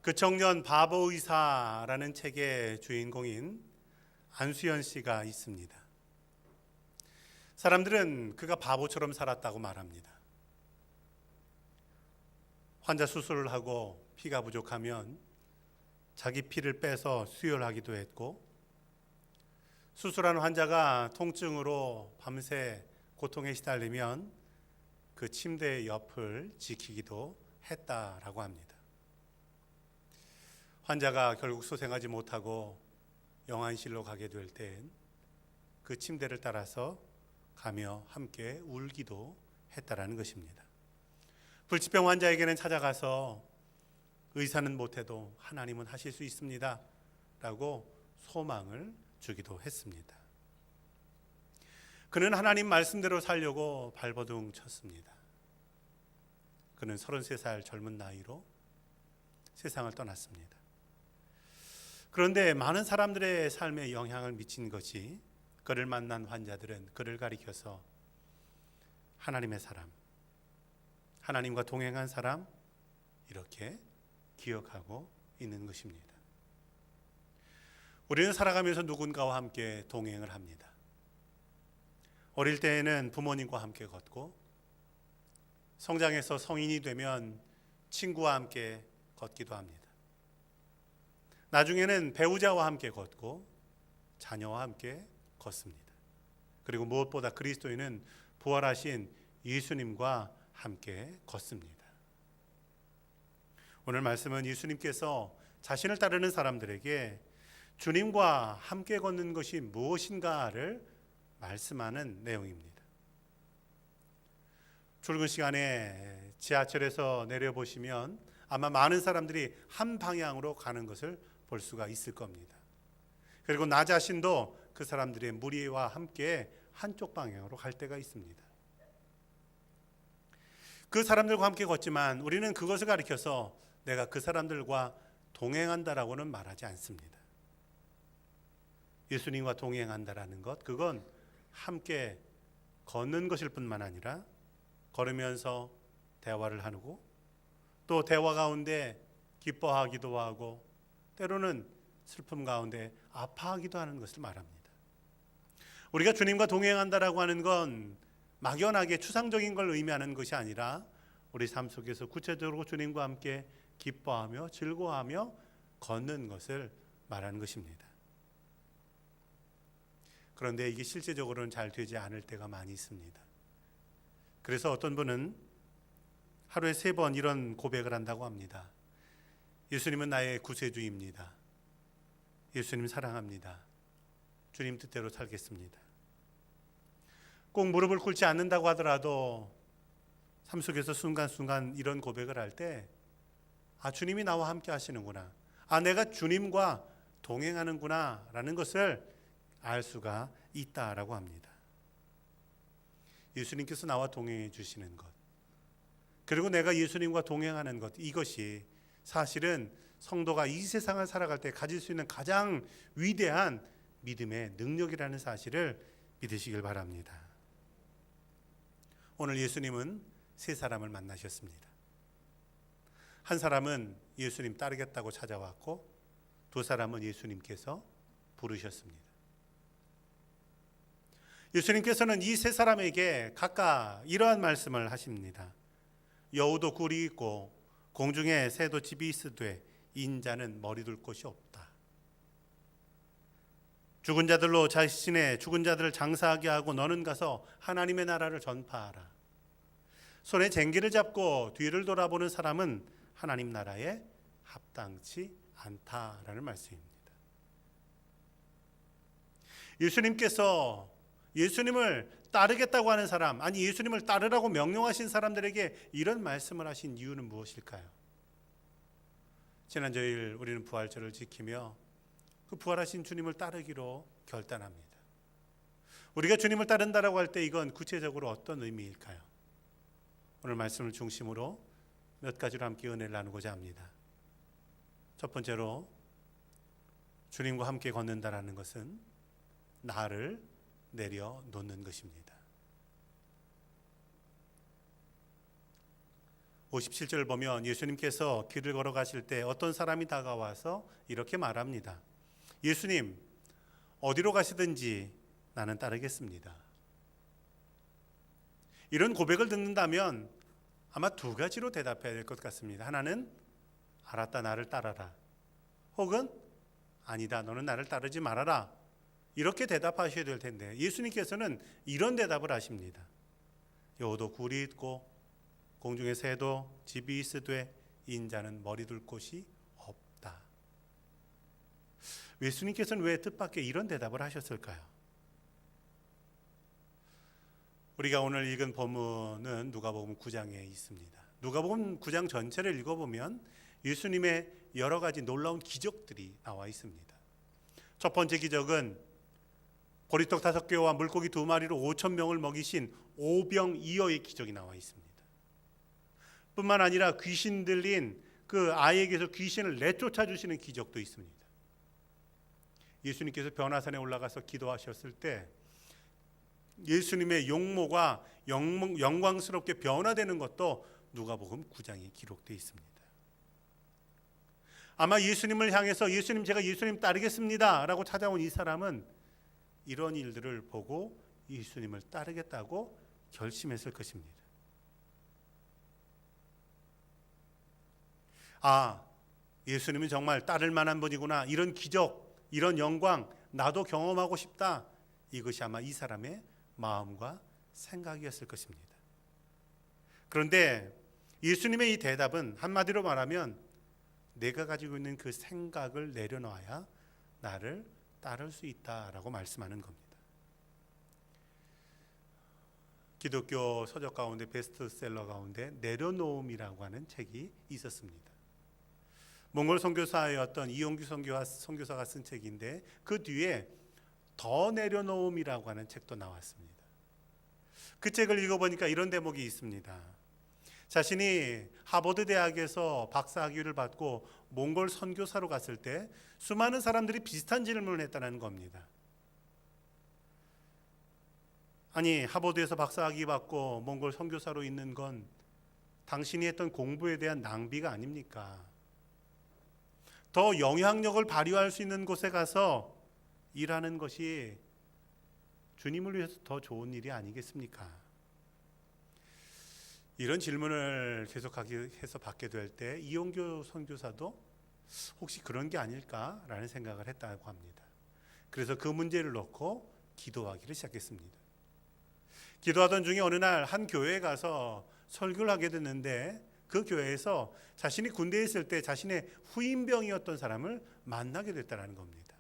그 청년 바보 의사라는 책의 주인공인 안수연 씨가 있습니다. 사람들은 그가 바보처럼 살았다고 말합니다. 환자 수술을 하고 피가 부족하면 자기 피를 빼서 수혈하기도 했고, 수술한 환자가 통증으로 밤새 고통에 시달리면 그 침대 옆을 지키기도 했다라고 합니다. 환자가 결국 소생하지 못하고 영안실로 가게 될 땐 그 침대를 따라서 가며 함께 울기도 했다라는 것입니다. 불치병 환자에게는 찾아가서 의사는 못해도 하나님은 하실 수 있습니다 라고 소망을 주기도 했습니다. 그는 하나님 말씀대로 살려고 발버둥 쳤습니다. 그는 33살 젊은 나이로 세상을 떠났습니다. 그런데 많은 사람들의 삶에 영향을 미친 것이, 그를 만난 환자들은 그를 가리켜서 하나님의 사람, 하나님과 동행한 사람, 이렇게 기억하고 있는 것입니다. 우리는 살아가면서 누군가와 함께 동행을 합니다. 어릴 때에는 부모님과 함께 걷고, 성장해서 성인이 되면 친구와 함께 걷기도 합니다. 나중에는 배우자와 함께 걷고 자녀와 함께 걷습니다. 그리고 무엇보다 그리스도인은 부활하신 예수님과 함께 걷습니다. 오늘 말씀은 예수님께서 자신을 따르는 사람들에게 주님과 함께 걷는 것이 무엇인가를 말씀하는 내용입니다. 출근 시간에 지하철에서 내려보시면 아마 많은 사람들이 한 방향으로 가는 것을 볼 수가 있을 겁니다. 그리고 나 자신도 그 사람들의 무리와 함께 한쪽 방향으로 갈 때가 있습니다. 그 사람들과 함께 걷지만 우리는 그것을 가리켜서 내가 그 사람들과 동행한다라고는 말하지 않습니다. 예수님과 동행한다라는 것, 그건 함께 걷는 것일 뿐만 아니라 걸으면서 대화를 하고, 또 대화 가운데 기뻐하기도 하고, 때로는 슬픔 가운데 아파하기도 하는 것을 말합니다. 우리가 주님과 동행한다라고 하는 건 막연하게 추상적인 걸 의미하는 것이 아니라 우리 삶 속에서 구체적으로 주님과 함께 기뻐하며 즐거워하며 걷는 것을 말하는 것입니다. 그런데 이게 실제적으로는 잘 되지 않을 때가 많이 있습니다. 그래서 어떤 분은 하루에 3번 이런 고백을 한다고 합니다. 예수님은 나의 구세주입니다. 예수님 사랑합니다. 주님 뜻대로 살겠습니다. 꼭 무릎을 꿇지 않는다고 하더라도 삶 속에서 순간순간 이런 고백을 할 때, 아, 주님이 나와 함께 하시는구나, 아, 내가 주님과 동행하는구나 라는 것을 알 수가 있다라고 합니다. 예수님께서 나와 동행해 주시는 것, 그리고 내가 예수님과 동행하는 것, 이것이 사실은 성도가 이 세상을 살아갈 때 가질 수 있는 가장 위대한 믿음의 능력이라는 사실을 믿으시길 바랍니다. 오늘 예수님은 3사람을 만나셨습니다. 한 사람은 예수님 따르겠다고 찾아왔고, 2사람은 예수님께서 부르셨습니다. 예수님께서는 이 3사람에게 각각 이러한 말씀을 하십니다. 여우도 굴이 있고 공중에 새도 집이 있으되 인자는 머리 둘 곳이 없다. 죽은 자들로 자신의 죽은 자들을 장사하게 하고 너는 가서 하나님의 나라를 전파하라. 손에 쟁기를 잡고 뒤를 돌아보는 사람은 하나님 나라에 합당치 않다라는 말씀입니다. 예수님께서 예수님을 따르겠다고 하는 사람, 아니 예수님을 따르라고 명령하신 사람들에게 이런 말씀을 하신 이유는 무엇일까요? 지난주일 우리는 부활절을 지키며 그 부활하신 주님을 따르기로 결단합니다. 우리가 주님을 따른다라고 할 때 이건 구체적으로 어떤 의미일까요? 오늘 말씀을 중심으로 몇 가지로 함께 은혜를 나누고자 합니다. 첫 번째로, 주님과 함께 걷는다라는 것은 나를 내려놓는 것입니다. 57절을 보면 예수님께서 길을 걸어가실 때 어떤 사람이 다가와서 이렇게 말합니다. 예수님, 어디로 가시든지 나는 따르겠습니다. 이런 고백을 듣는다면 아마 두 가지로 대답해야 될 것 같습니다. 하나는 알았다, 나를 따라라. 혹은 아니다, 너는 나를 따르지 말아라. 이렇게 대답하셔야 될 텐데 예수님께서는 이런 대답을 하십니다. 여호도 굴이 있고 공중의 새도 집이 있으되 인자는 머리 둘 곳이 없다. 예수님께서는 왜 뜻밖의 이런 대답을 하셨을까요? 우리가 오늘 읽은 본문은 누가복음 9장에 있습니다. 누가복음 9장 전체를 읽어보면 예수님의 여러 가지 놀라운 기적들이 나와 있습니다. 첫 번째 기적은 보리떡 5개와 물고기 2마리로 5,000명을 먹이신 오병이어의 기적이 나와 있습니다. 뿐만 아니라 귀신 들린 그 아이에게서 귀신을 내쫓아 주시는 기적도 있습니다. 예수님께서 변화산에 올라가서 기도하셨을 때 예수님의 용모가 영광스럽게 변화되는 것도 누가복음 9장에 기록되어 있습니다. 아마 예수님을 향해서 예수님, 제가 예수님 따르겠습니다 라고 찾아온 이 사람은 이런 일들을 보고 예수님을 따르겠다고 결심했을 것입니다. 아, 예수님은 정말 따를 만한 분이구나. 이런 기적, 이런 영광 나도 경험하고 싶다. 이것이 아마 이 사람의 마음과 생각이었을 것입니다. 그런데 예수님의 이 대답은 한마디로 말하면 내가 가지고 있는 그 생각을 내려놔야 나를 따를 수 있다라고 말씀하는 겁니다. 기독교 서적 가운데 베스트셀러 가운데 내려놓음이라고 하는 책이 있었습니다. 몽골 선교사였던 이용규 선교사가 쓴 책인데 그 뒤에 더 내려놓음이라고 하는 책도 나왔습니다. 그 책을 읽어보니까 이런 대목이 있습니다. 자신이 하버드 대학에서 박사학위를 받고 몽골 선교사로 갔을 때 수많은 사람들이 비슷한 질문을 했다는 겁니다. 아니, 하버드에서 박사학위 받고 몽골 선교사로 있는 건 당신이 했던 공부에 대한 낭비가 아닙니까? 더 영향력을 발휘할 수 있는 곳에 가서 일하는 것이 주님을 위해서 더 좋은 일이 아니겠습니까? 이런 질문을 계속해서 받게 될 때 이용규 선교사도 혹시 그런 게 아닐까라는 생각을 했다고 합니다. 그래서 그 문제를 놓고 기도하기를 시작했습니다. 기도하던 중에 어느 날 한 교회에 가서 설교를 하게 됐는데 그 교회에서 자신이 군대에 있을 때 자신의 후임병이었던 사람을 만나게 됐다는 겁니다.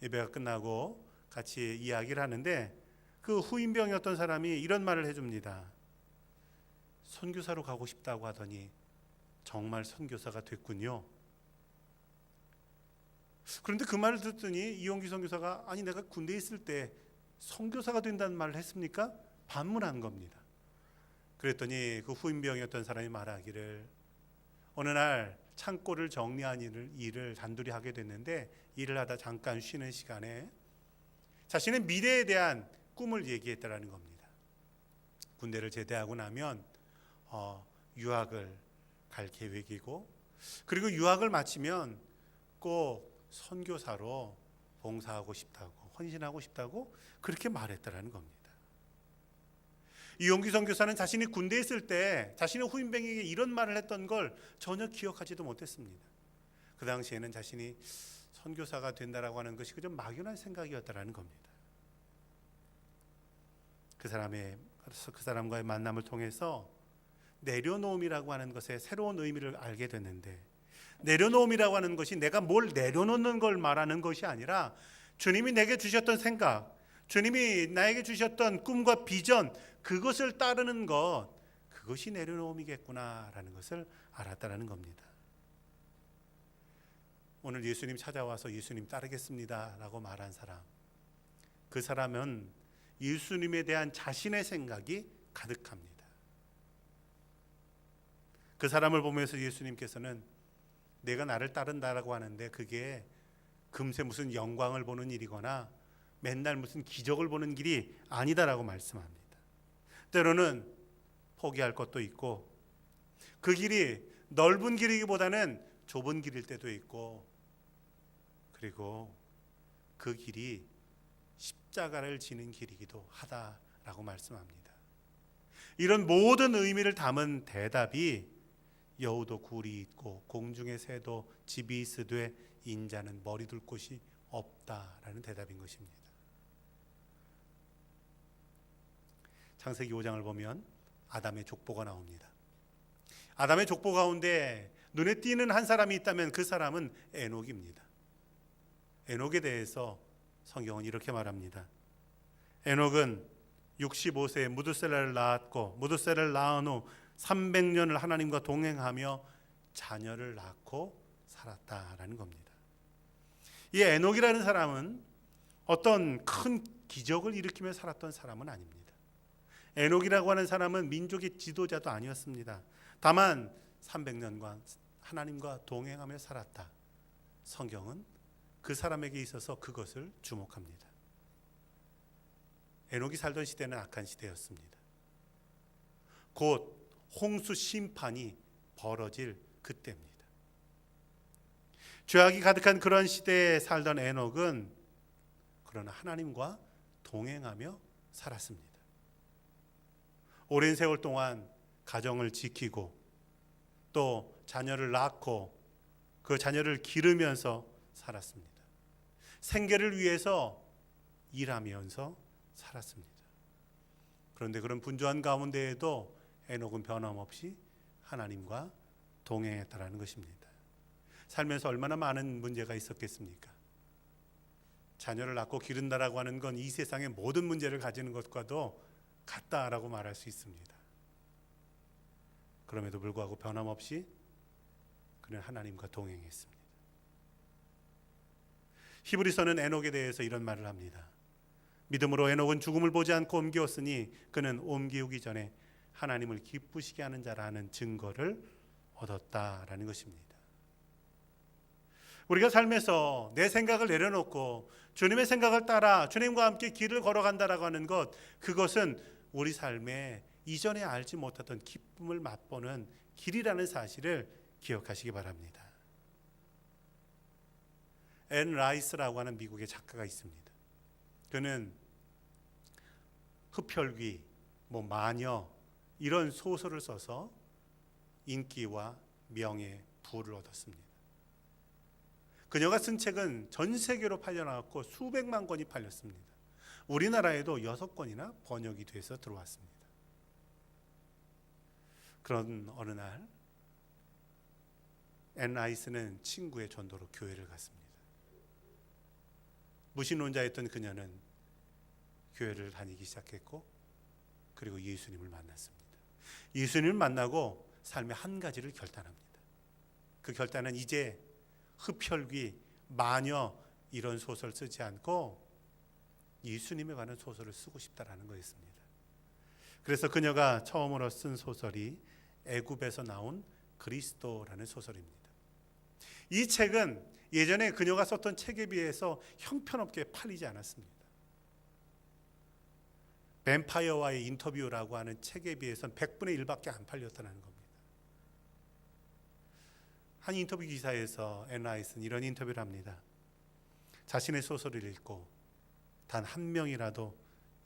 예배가 끝나고 같이 이야기를 하는데 그 후임병이었던 사람이 이런 말을 해줍니다. 선교사로 가고 싶다고 하더니 정말 선교사가 됐군요. 그런데 그 말을 듣더니 이용기 선교사가 아니 내가 군대에 있을 때 선교사가 된다는 말을 했습니까? 반문한 겁니다. 그랬더니 그 후임병이었던 사람이 말하기를 어느 날 창고를 정리하는 일을 단둘이 하게 됐는데 일을 하다 잠깐 쉬는 시간에 자신의 미래에 대한 꿈을 얘기했다라는 겁니다. 군대를 제대하고 나면 유학을 갈 계획이고 그리고 유학을 마치면 꼭 선교사로 봉사하고 싶다고 헌신하고 싶다고 그렇게 말했다라는 겁니다. 이용규 선교사는 자신이 군대에 있을 때 자신의 후임병에게 이런 말을 했던 걸 전혀 기억하지도 못했습니다. 그 당시에는 자신이 선교사가 된다라고 하는 것이 그저 막연한 생각이었다라는 겁니다. 그 사람과의 만남을 통해서 내려놓음이라고 하는 것의 새로운 의미를 알게 됐는데 내려놓음이라고 하는 것이 내가 뭘 내려놓는 걸 말하는 것이 아니라 주님이 내게 주셨던 생각, 주님이 나에게 주셨던 꿈과 비전 그것을 따르는 것 그것이 내려놓음이겠구나라는 것을 알았다라는 겁니다. 오늘 예수님 찾아와서 예수님 따르겠습니다 라고 말한 사람 그 사람은 예수님에 대한 자신의 생각이 가득합니다. 그 사람을 보면서 예수님께서는 내가 나를 따른다라고 하는데 그게 금세 무슨 영광을 보는 일이거나 맨날 무슨 기적을 보는 길이 아니다라고 말씀합니다. 때로는 포기할 것도 있고 그 길이 넓은 길이기보다는 좁은 길일 때도 있고, 그리고 그 길이 십자가를 지는 길이기도 하다라고 말씀합니다. 이런 모든 의미를 담은 대답이 여우도 굴이 있고 공중의 새도 집이 있으되 인자는 머리 둘 곳이 없다라는 대답인 것입니다. 창세기 5장을 보면 아담의 족보가 나옵니다. 아담의 족보 가운데 눈에 띄는 한 사람이 있다면 그 사람은 에녹입니다. 에녹에 대해서 성경은 이렇게 말합니다. 에녹은 65세에 무두셀라를 낳았고 무두셀라를 낳은 후 300년을 하나님과 동행하며 자녀를 낳고 살았다라는 겁니다. 이 에녹이라는 사람은 어떤 큰 기적을 일으키며 살았던 사람은 아닙니다. 에녹이라고 하는 사람은 민족의 지도자도 아니었습니다. 다만 300년간 하나님과 동행하며 살았다. 성경은 그 사람에게 있어서 그것을 주목합니다. 에녹이 살던 시대는 악한 시대였습니다. 곧 홍수 심판이 벌어질 그때입니다. 죄악이 가득한 그런 시대에 살던 에녹은 그러나 하나님과 동행하며 살았습니다. 오랜 세월 동안 가정을 지키고 또 자녀를 낳고 그 자녀를 기르면서 살았습니다. 생계를 위해서 일하면서 살았습니다. 그런데 그런 분주한 가운데에도 에녹은 변함없이 하나님과 동행했다라는 것입니다. 살면서 얼마나 많은 문제가 있었겠습니까? 자녀를 낳고 기른다라고 하는 건 이 세상의 모든 문제를 가지는 것과도 같다라고 말할 수 있습니다. 그럼에도 불구하고 변함없이 그는 하나님과 동행했습니다. 히브리서는 에녹에 대해서 이런 말을 합니다. 믿음으로 에녹은 죽음을 보지 않고 옮기었으니 그는 옮기우기 전에 하나님을 기쁘시게 하는 자라는 증거를 얻었다라는 것입니다. 우리가 삶에서 내 생각을 내려놓고 주님의 생각을 따라 주님과 함께 길을 걸어간다라고 하는 것, 그것은 우리 삶에 이전에 알지 못했던 기쁨을 맛보는 길이라는 사실을 기억하시기 바랍니다. 앤 라이스라고 하는 미국의 작가가 있습니다. 그는 흡혈귀, 마녀 이런 소설을 써서 인기와 명예, 부를 얻었습니다. 그녀가 쓴 책은 전 세계로 팔려나갔고 수백만 권이 팔렸습니다. 우리나라에도 6권이나 번역이 돼서 들어왔습니다. 그런 어느 날 앤 라이스는 친구의 전도로 교회를 갔습니다. 무신론자였던 그녀는 교회를 다니기 시작했고 그리고 예수님을 만났습니다. 예수님을 만나고 삶의 한 가지를 결단합니다. 그 결단은 이제 흡혈귀, 마녀 이런 소설 쓰지 않고 예수님에 관한 소설을 쓰고 싶다라는 거였습니다. 그래서 그녀가 처음으로 쓴 소설이 애굽에서 나온 그리스도라는 소설입니다. 이 책은 예전에 그녀가 썼던 책에 비해서 형편없게 팔리지 않았습니다. 뱀파이어와의 인터뷰라고 하는 책에 비해서는 100분의 1밖에 안 팔렸다는 겁니다. 한 인터뷰 기사에서 앤 라이스는 이런 인터뷰를 합니다. 자신의 소설을 읽고 단 한 명이라도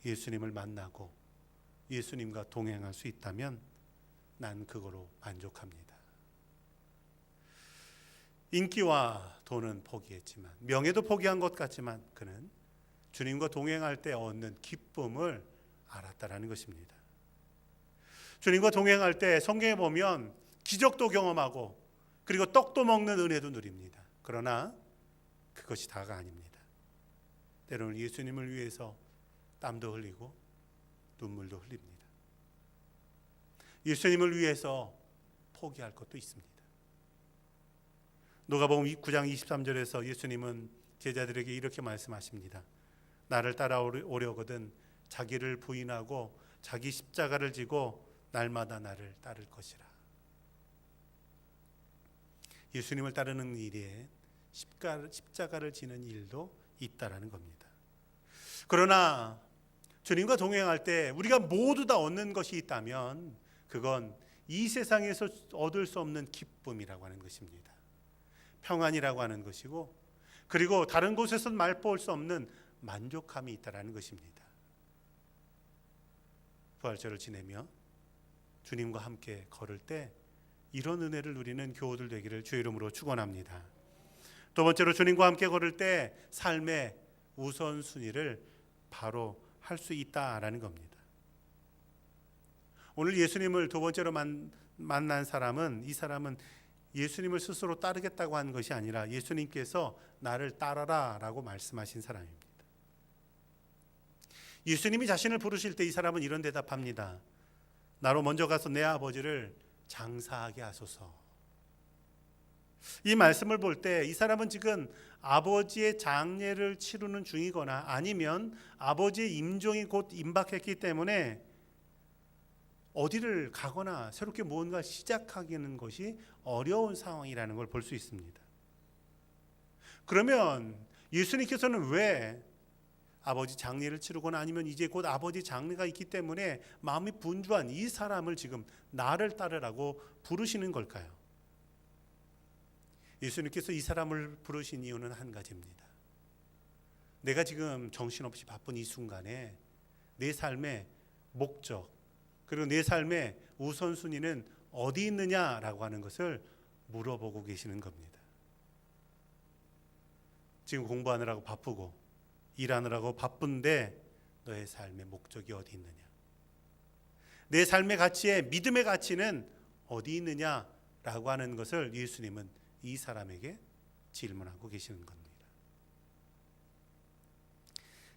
예수님을 만나고 예수님과 동행할 수 있다면 난 그거로 만족합니다. 인기와 돈은 포기했지만, 명예도 포기한 것 같지만 그는 주님과 동행할 때 얻는 기쁨을 알았다라는 것입니다. 주님과 동행할 때 성경에 보면 기적도 경험하고 그리고 떡도 먹는 은혜도 누립니다. 그러나 그것이 다가 아닙니다. 때로는 예수님을 위해서 땀도 흘리고 눈물도 흘립니다. 예수님을 위해서 포기할 것도 있습니다. 누가복음 9장 23절에서 예수님은 제자들에게 이렇게 말씀하십니다. 나를 따라오려거든 자기를 부인하고 자기 십자가를 지고 날마다 나를 따를 것이라. 예수님을 따르는 일에 십자가를 지는 일도 있다라는 겁니다. 그러나 주님과 동행할 때 우리가 모두 다 얻는 것이 있다면 그건 이 세상에서 얻을 수 없는 기쁨이라고 하는 것입니다. 평안이라고 하는 것이고, 그리고 다른 곳에서 맛볼 수 없는 만족함이 있다라는 것입니다. 부활절을 지내며 주님과 함께 걸을 때 이런 은혜를 누리는 교우들 되기를 주의 이름으로 축원합니다. 두 번째로, 주님과 함께 걸을 때 삶의 우선순위를 바로 할 수 있다라는 겁니다. 오늘 예수님을 두 번째로 만난 사람은, 이 사람은 예수님을 스스로 따르겠다고 한 것이 아니라 예수님께서 나를 따라라 라고 말씀하신 사람입니다. 예수님이 자신을 부르실 때 이 사람은 이런 대답합니다. 나로 먼저 가서 내 아버지를 장사하게 하소서. 이 말씀을 볼 때 이 사람은 지금 아버지의 장례를 치르는 중이거나 아니면 아버지의 임종이 곧 임박했기 때문에 어디를 가거나 새롭게 무언가 시작하기는 것이 어려운 상황이라는 걸 볼 수 있습니다. 그러면 예수님께서는 왜 아버지 장례를 치르거나 아니면 이제 곧 아버지 장례가 있기 때문에 마음이 분주한 이 사람을 지금 나를 따르라고 부르시는 걸까요? 예수님께서 이 사람을 부르신 이유는 한 가지입니다. 내가 지금 정신없이 바쁜 이 순간에 내 삶의 목적, 그리고 내 삶의 우선순위는 어디 있느냐라고 하는 것을 물어보고 계시는 겁니다. 지금 공부하느라고 바쁘고 일하느라고 바쁜데 너의 삶의 목적이 어디 있느냐? 내 삶의 가치에 믿음의 가치는 어디 있느냐라고 하는 것을 예수님은 이 사람에게 질문하고 계시는 겁니다.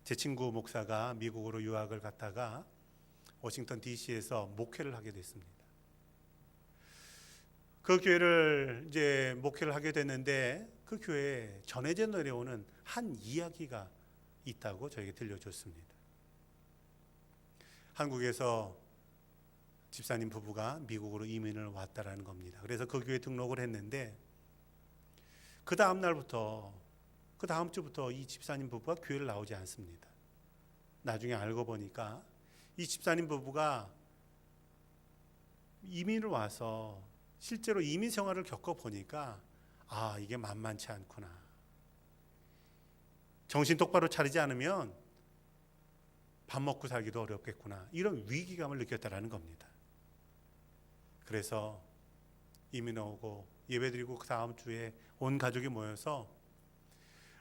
제 친구 목사가 미국으로 유학을 갔다가 워싱턴 DC에서 목회를 하게 됐습니다. 그 교회를 이제 목회를 하게 됐는데 그 교회에 전해져 내려오는 한 이야기가 있다고 저에게 들려줬습니다. 한국에서 집사님 부부가 미국으로 이민을 왔다라는 겁니다. 그래서 그 교회에 등록을 했는데 그 다음 날부터, 그 다음 주부터 이 집사님 부부가 교회를 나오지 않습니다. 나중에 알고 보니까 이 집사님 부부가 이민을 와서 실제로 이민 생활을 겪어보니까 아, 이게 만만치 않구나. 정신 똑바로 차리지 않으면 밥 먹고 살기도 어렵겠구나. 이런 위기감을 느꼈다라는 겁니다. 그래서 이민 오고 예배드리고 그 다음 주에 온 가족이 모여서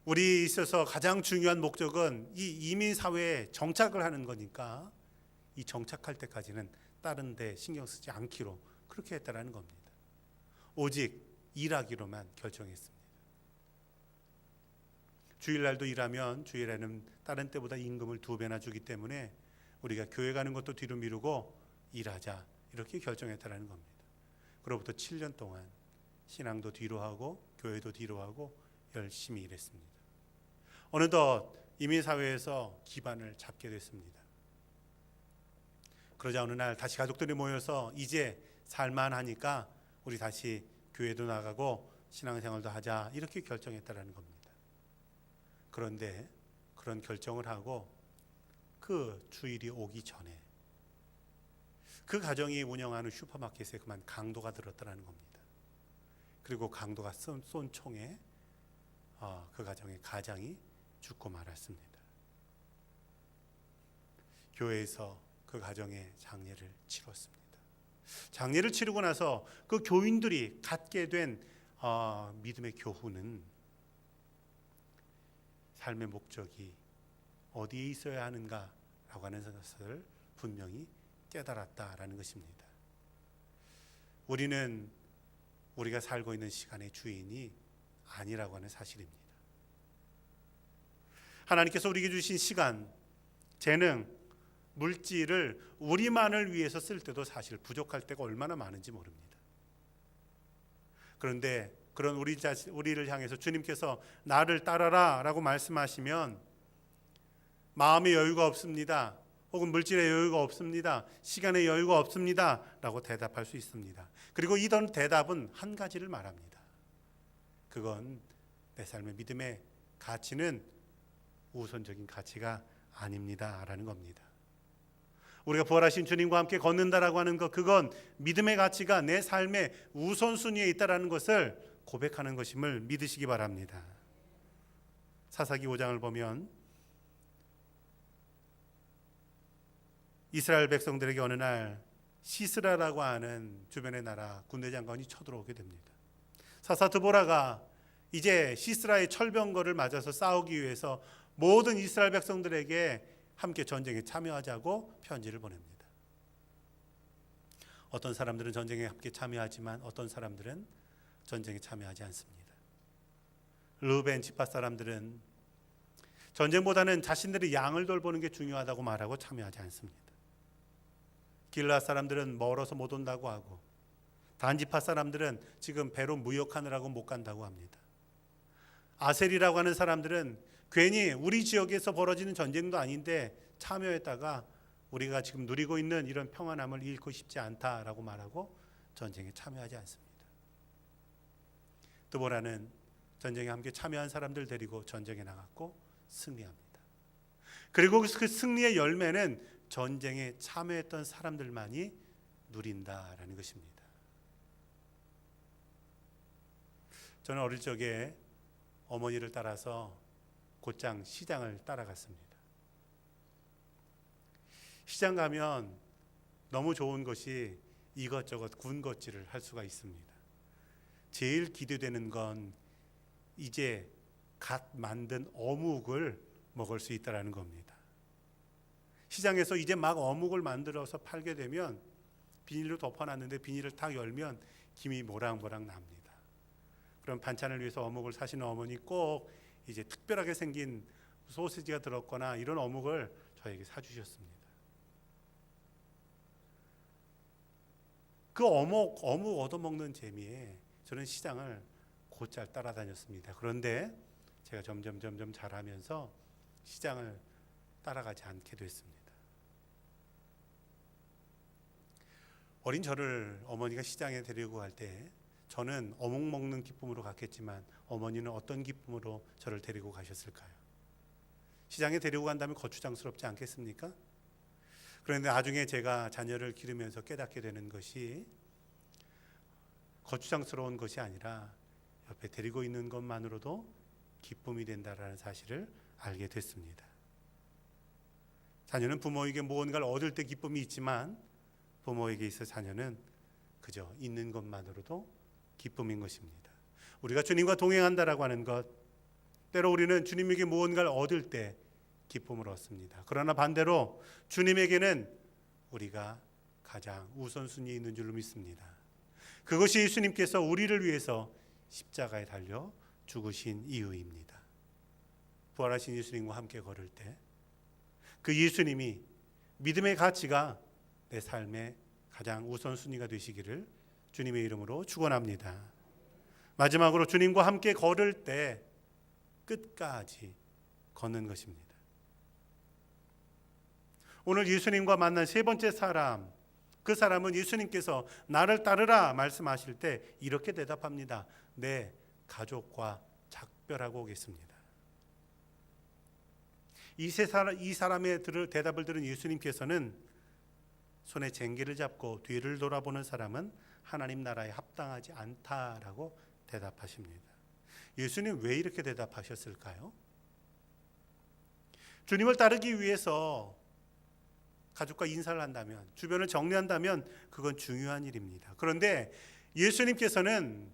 우리 있어서 가장 중요한 목적은 이 이민 사회에 정착을 하는 거니까 이 정착할 때까지는 다른 데 신경 쓰지 않기로 그렇게 했다라는 겁니다. 오직 일하기로만 결정했습니다. 주일날도 일하면 주일에는 다른 때보다 임금을 2배나 주기 때문에 우리가 교회 가는 것도 뒤로 미루고 일하자 이렇게 결정했다라는 겁니다. 그로부터 7년 동안 신앙도 뒤로 하고 교회도 뒤로 하고 열심히 일했습니다. 어느덧 이민사회에서 기반을 잡게 됐습니다. 그러자 어느 날 다시 가족들이 모여서 이제 살만하니까 우리 다시 교회도 나가고 신앙생활도 하자 이렇게 결정했다라는 겁니다. 그런데 그런 결정을 하고 그 주일이 오기 전에 그 가정이 운영하는 슈퍼마켓에 그만 강도가 들었다라는 겁니다. 그리고 강도가 쏜 총에 그 가정의 가장이 죽고 말았습니다. 교회에서 그 가정의 장례를 치렀습니다. 장례를 치르고 나서 그 교인들이 갖게 된 믿음의 교훈은 삶의 목적이 어디에 있어야 하는가라고 하는 것을 분명히 깨달았다라는 것입니다. 우리는 우리가 살고 있는 시간의 주인이 아니라고 하는 사실입니다. 하나님께서 우리에게 주신 시간, 재능, 물질을 우리만을 위해서 쓸 때도 사실 부족할 때가 얼마나 많은지 모릅니다. 그런데 그런 우리를 향해서 주님께서 나를 따라라 라고 말씀하시면 마음의 여유가 없습니다. 혹은 물질의 여유가 없습니다. 시간의 여유가 없습니다. 라고 대답할 수 있습니다. 그리고 이런 대답은 한 가지를 말합니다. 그건 내 삶의 믿음의 가치는 우선적인 가치가 아닙니다. 라는 겁니다. 우리가 부활하신 주님과 함께 걷는다라고 하는 것, 그건 믿음의 가치가 내 삶의 우선순위에 있다라는 것을 고백하는 것임을 믿으시기 바랍니다. 사사기 5장을 보면 이스라엘 백성들에게 어느 날 시스라라고 하는 주변의 나라 군대 장관이 쳐들어오게 됩니다. 사사 드보라가 이제 시스라의 철병거를 맞아서 싸우기 위해서 모든 이스라엘 백성들에게 함께 전쟁에 참여하자고 편지를 보냅니다. 어떤 사람들은 전쟁에 함께 참여하지만 어떤 사람들은 전쟁에 참여하지 않습니다. 르우벤 지파 사람들은 전쟁보다는 자신들의 양을 돌보는 게 중요하다고 말하고 참여하지 않습니다. 길르앗 사람들은 멀어서 못 온다고 하고, 단 지파 사람들은 지금 배로 무역하느라고 못 간다고 합니다. 아셀이라고 하는 사람들은 괜히 우리 지역에서 벌어지는 전쟁도 아닌데 참여했다가 우리가 지금 누리고 있는 이런 평안함을 잃고 싶지 않다라고 말하고 전쟁에 참여하지 않습니다. 드보라는 전쟁에 함께 참여한 사람들 데리고 전쟁에 나갔고 승리합니다. 그리고 그 승리의 열매는 전쟁에 참여했던 사람들만이 누린다라는 것입니다. 저는 어릴 적에 어머니를 따라서 곧장 시장을 따라갔습니다. 시장 가면 너무 좋은 것이 이것저것 군것질을 할 수가 있습니다. 제일 기대되는 건 이제 갓 만든 어묵을 먹을 수 있다는 겁니다. 시장에서 이제 막 어묵을 만들어서 팔게 되면 비닐로 덮어놨는데 비닐을 딱 열면 김이 모락모락 납니다. 그럼 반찬을 위해서 어묵을 사시는 어머니 꼭 이제 특별하게 생긴 소시지가 들었거나 이런 어묵을 저에게 사주셨습니다. 그 어묵 얻어먹는 재미에 저는 시장을 곧잘 따라다녔습니다. 그런데 제가 점점 자라면서 시장을 따라가지 않게 됐습니다. 어린 저를 어머니가 시장에 데리고 갈 때 저는 어묵 먹는 기쁨으로 갔겠지만 어머니는 어떤 기쁨으로 저를 데리고 가셨을까요? 시장에 데리고 간다면 거추장스럽지 않겠습니까? 그런데 나중에 제가 자녀를 기르면서 깨닫게 되는 것이 거추장스러운 것이 아니라 옆에 데리고 있는 것만으로도 기쁨이 된다라는 사실을 알게 됐습니다. 자녀는 부모에게 무언가를 얻을 때 기쁨이 있지만 부모에게 있어 자녀는 그저 있는 것만으로도 기쁨인 것입니다. 우리가 주님과 동행한다라고 하는 것, 때로 우리는 주님에게 무언가를 얻을 때 기쁨을 얻습니다. 그러나 반대로 주님에게는 우리가 가장 우선순위에 있는 줄로 믿습니다. 그것이 예수님께서 우리를 위해서 십자가에 달려 죽으신 이유입니다. 부활하신 예수님과 함께 걸을 때 그 예수님이 믿음의 가치가 내 삶의 가장 우선순위가 되시기를 주님의 이름으로 축원합니다. 마지막으로 주님과 함께 걸을 때 끝까지 걷는 것입니다. 오늘 예수님과 만난 세 번째 사람, 그 사람은 예수님께서 나를 따르라 말씀하실 때 이렇게 대답합니다. 내 가족과 작별하고 오겠습니다. 이 사람의 대답을 들은 예수님께서는 손에 쟁기를 잡고 뒤를 돌아보는 사람은 하나님 나라에 합당하지 않다라고 대답하십니다. 예수님 왜 이렇게 대답하셨을까요? 주님을 따르기 위해서 가족과 인사를 한다면, 주변을 정리한다면 그건 중요한 일입니다. 그런데 예수님께서는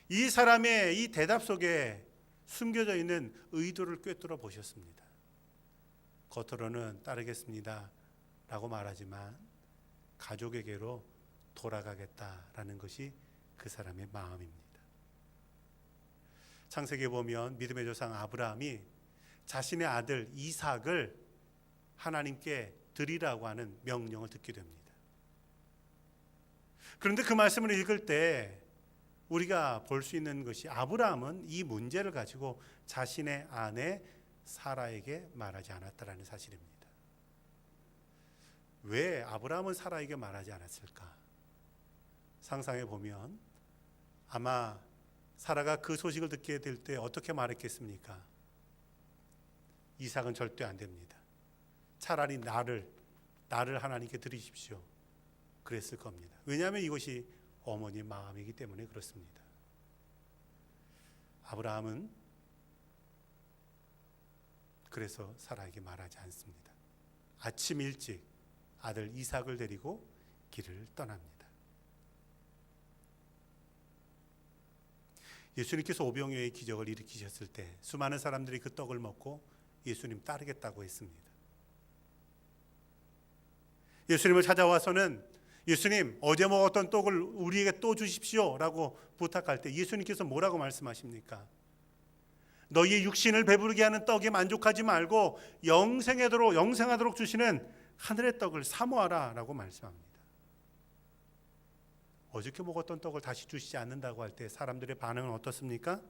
이 사람의 이 대답 속에 숨겨져 있는 의도를 꿰뚫어 보셨습니다. 겉으로는 따르겠습니다 라고 말하지만 가족에게로 돌아가겠다라는 것이 그 사람의 마음입니다. 창세기에 보면 믿음의 조상 아브라함이 자신의 아들 이삭을 하나님께 드리라고 하는 명령을 듣게 됩니다. 그런데 그 말씀을 읽을 때 우리가 볼 수 있는 것이 아브라함은 이 문제를 가지고 자신의 아내 사라에게 말하지 않았다라는 사실입니다. 왜 아브라함은 사라에게 말하지 않았을까? 상상해 보면 아마 사라가 그 소식을 듣게 될 때 어떻게 말했겠습니까? 이삭은 절대 안 됩니다. 차라리 나를 나를 하나님께 드리십시오. 그랬을 겁니다. 왜냐하면 이것이 어머니의 마음이기 때문에 그렇습니다. 아브라함은 그래서 사라에게 말하지 않습니다. 아침 일찍 아들 이삭을 데리고 길을 떠납니다. 예수님께서 오병이어의 기적을 일으키셨을 때 수많은 사람들이 그 떡을 먹고 예수님 따르겠다고 했습니다. 예수님을 찾아와서는 예수님, 어제 먹었던 떡을 우리에게 또 주십시오 라고 부탁할 때 예수님께서 뭐라고 말씀하십니까? 너희의 육신을 배부르게 하는 떡에 만족하지 말고 영생하도록 주시는 하늘의 떡을 사모하라 라고 말씀합니다. 어저께 먹었던 떡을 다시 주시지 않는다고 할 때 사람들의 반응은 어떻습니까?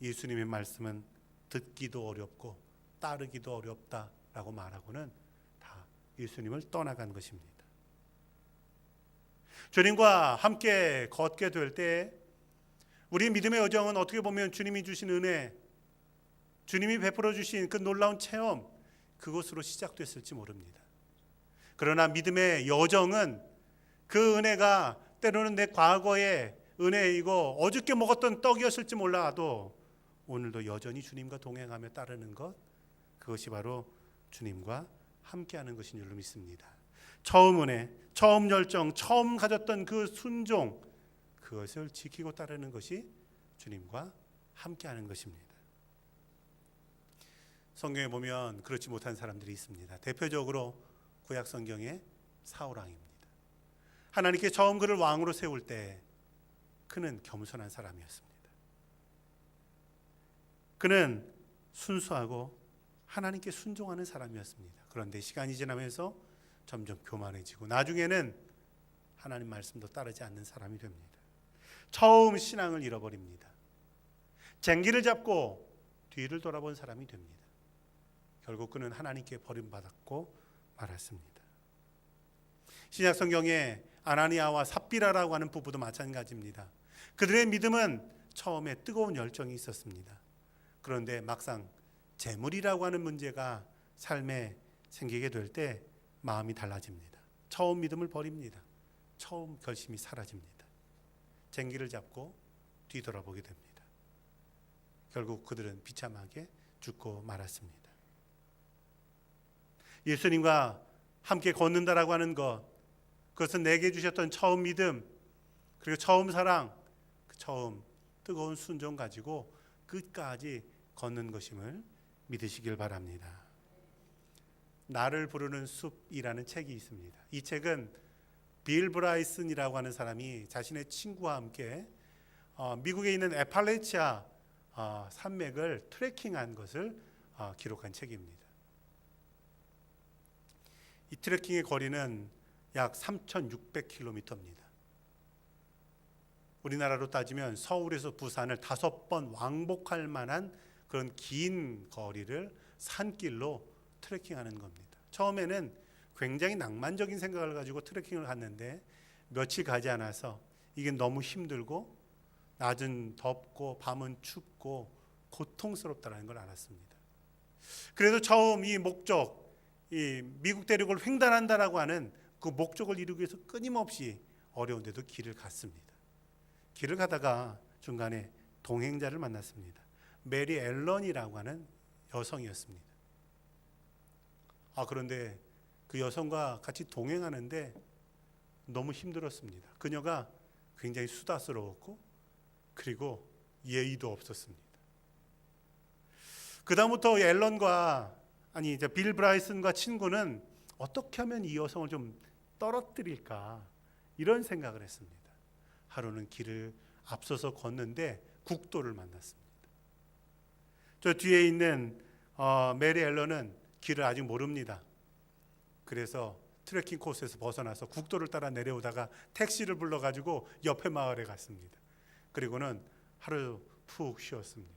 예수님의 말씀은 듣기도 어렵고 따르기도 어렵다라고 말하고는 다 예수님을 떠나간 것입니다. 주님과 함께 걷게 될 때 우리의 믿음의 여정은 어떻게 보면 주님이 주신 은혜, 주님이 베풀어 주신 그 놀라운 체험, 그것으로 시작됐을지 모릅니다. 그러나 믿음의 여정은 그 은혜가 때로는 내 과거의 은혜이고 어저께 먹었던 떡이었을지 몰라도 오늘도 여전히 주님과 동행하며 따르는 것, 그것이 바로 주님과 함께하는 것인 줄로 믿습니다. 처음 은혜, 처음 열정, 처음 가졌던 그 순종, 그것을 지키고 따르는 것이 주님과 함께하는 것입니다. 성경에 보면 그렇지 못한 사람들이 있습니다. 대표적으로 구약 성경의 사울 왕입니다. 하나님께 처음 그를 왕으로 세울 때 그는 겸손한 사람이었습니다. 그는 순수하고 하나님께 순종하는 사람이었습니다. 그런데 시간이 지나면서 점점 교만해지고 나중에는 하나님 말씀도 따르지 않는 사람이 됩니다. 처음 신앙을 잃어버립니다. 쟁기를 잡고 뒤를 돌아본 사람이 됩니다. 결국 그는 하나님께 버림받았고 말았습니다. 신약 성경에 아나니아와 삽비라라고 하는 부부도 마찬가지입니다. 그들의 믿음은 처음에 뜨거운 열정이 있었습니다. 그런데 막상 재물이라고 하는 문제가 삶에 생기게 될 때 마음이 달라집니다. 처음 믿음을 버립니다. 처음 결심이 사라집니다. 쟁기를 잡고 뒤돌아보게 됩니다. 결국 그들은 비참하게 죽고 말았습니다. 예수님과 함께 걷는다라고 하는 것, 그것은 내게 주셨던 처음 믿음, 그리고 처음 사랑, 그 처음 뜨거운 순종 가지고 끝까지 걷는 것임을 믿으시길 바랍니다. 나를 부르는 숲이라는 책이 있습니다. 이 책은 빌 브라이슨이라고 하는 사람이 자신의 친구와 함께 미국에 있는 에팔레치아 산맥을 트레킹한 것을 기록한 책입니다. 이 트레킹의 거리는 약 3,600km입니다. 우리나라로 따지면 서울에서 부산을 5번 왕복할 만한 그런 긴 거리를 산길로 트레킹하는 겁니다. 처음에는 굉장히 낭만적인 생각을 가지고 트레킹을 갔는데 며칠 가지 않아서 이게 너무 힘들고 낮은 덥고 밤은 춥고 고통스럽다는 걸 알았습니다. 그래서 처음 이 목적, 이 미국 대륙을 횡단한다라고 하는 그 목적을 이루기 위해서 끊임없이 어려운데도 길을 갔습니다. 길을 가다가 중간에 동행자를 만났습니다. 메리 앨런이라고 하는 여성이었습니다. 그런데 그 여성과 같이 동행하는데 너무 힘들었습니다. 그녀가 굉장히 수다스러웠고 그리고 예의도 없었습니다. 그 다음부터 이제 빌 브라이슨과 친구는 어떻게 하면 이 여성을 좀 떨어뜨릴까 이런 생각을 했습니다. 하루는 길을 앞서서 걷는데 국도를 만났습니다. 저 뒤에 있는 메리 앨런은 길을 아직 모릅니다. 그래서 트레킹 코스에서 벗어나서 국도를 따라 내려오다가 택시를 불러가지고 옆에 마을에 갔습니다. 그리고는 하루 푹 쉬었습니다.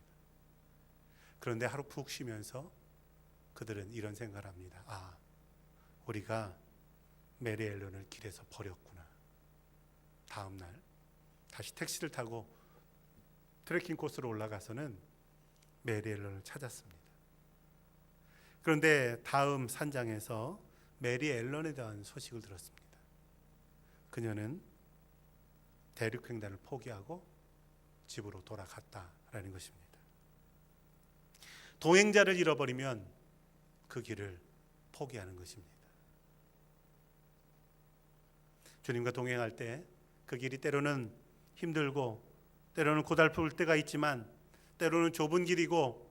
그런데 하루 푹 쉬면서 그들은 이런 생각을 합니다. 우리가 메리 앨런을 길에서 버렸구나. 다음 날 다시 택시를 타고 트레킹 코스로 올라가서는 메리 앨런을 찾았습니다. 그런데 다음 산장에서 메리 앨런에 대한 소식을 들었습니다. 그녀는 대륙횡단을 포기하고 집으로 돌아갔다라는 것입니다. 동행자를 잃어버리면 그 길을 포기하는 것입니다. 주님과 동행할 때 그 길이 때로는 힘들고 때로는 고달플 때가 있지만 때로는 좁은 길이고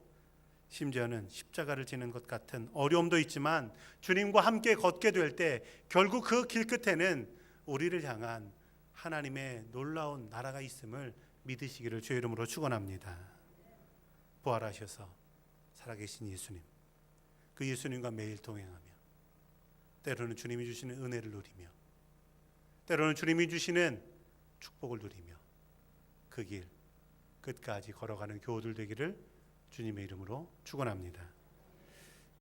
심지어는 십자가를 지는 것 같은 어려움도 있지만 주님과 함께 걷게 될 때 결국 그 길 끝에는 우리를 향한 하나님의 놀라운 나라가 있음을 믿으시기를 주의 이름으로 축원합니다. 부활하셔서 살아계신 예수님, 그 예수님과 매일 동행하며 때로는 주님이 주시는 은혜를 누리며 때로는 주님이 주시는 축복을 누리며 그 길 끝까지 걸어가는 교우들 되기를 주님의 이름으로 축원합니다.